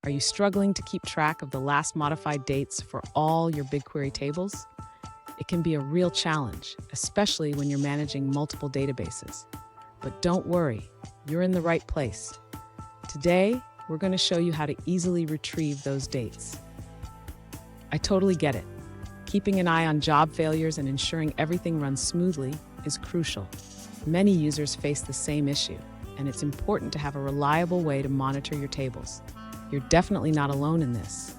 Are you struggling to keep track of the last modified dates for all your BigQuery tables? It can be a real challenge, especially when you're managing multiple databases. But don't worry, you're in the right place. Today, we're going to show you how to easily retrieve those dates. I totally get it. Keeping an eye on job failures and ensuring everything runs smoothly is crucial. Many users face the same issue, and it's important to have a reliable way to monitor your tables. You're definitely not alone in this.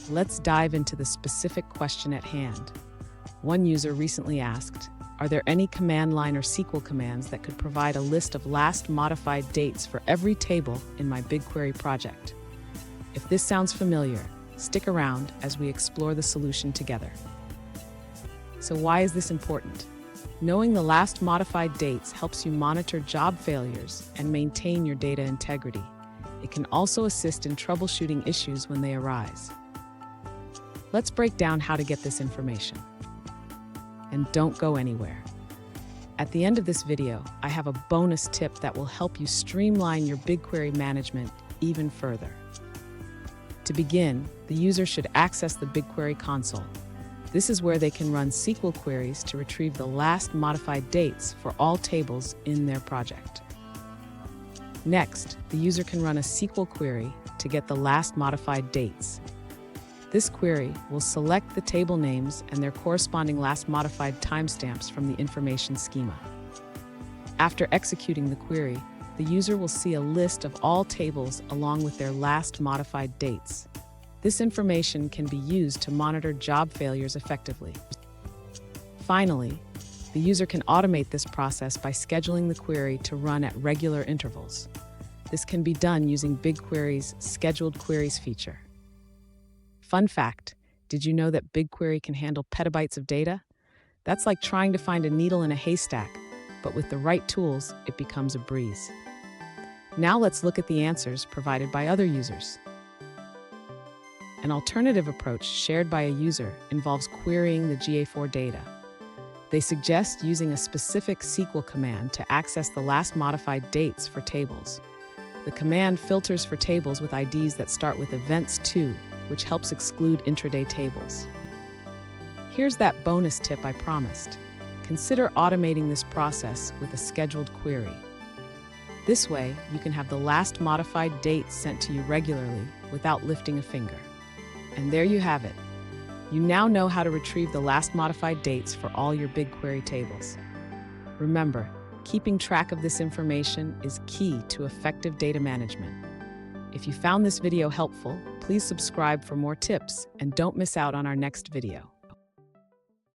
Let's dive into the specific question at hand. One user recently asked, are there any command line or SQL commands that could provide a list of last modified dates for every table in my BigQuery project? If this sounds familiar, stick around as we explore the solution together. So why is this important? Knowing the last modified dates helps you monitor job failures and maintain your data integrity. It can also assist in troubleshooting issues when they arise. Let's break down how to get this information. And don't go anywhere. At the end of this video, I have a bonus tip that will help you streamline your BigQuery management even further. To begin, the user should access the BigQuery console. This is where they can run SQL queries to retrieve the last modified dates for all tables in their project. Next, the user can run a SQL query to get the last modified dates. This query will select the table names and their corresponding last modified timestamps from the information schema. After executing the query, the user will see a list of all tables along with their last modified dates. This information can be used to monitor job failures effectively. Finally, the user can automate this process by scheduling the query to run at regular intervals. This can be done using BigQuery's Scheduled Queries feature. Fun fact, did you know that BigQuery can handle petabytes of data? That's like trying to find a needle in a haystack, but with the right tools, it becomes a breeze. Now let's look at the answers provided by other users. An alternative approach shared by a user involves querying the GA4 data. They suggest using a specific SQL command to access the last modified dates for tables. The command filters for tables with IDs that start with events2, which helps exclude intraday tables. Here's that bonus tip I promised. Consider automating this process with a scheduled query. This way, you can have the last modified dates sent to you regularly without lifting a finger. And there you have it. You now know how to retrieve the last modified dates for all your BigQuery tables. Remember, keeping track of this information is key to effective data management. If you found this video helpful, please subscribe for more tips and don't miss out on our next video.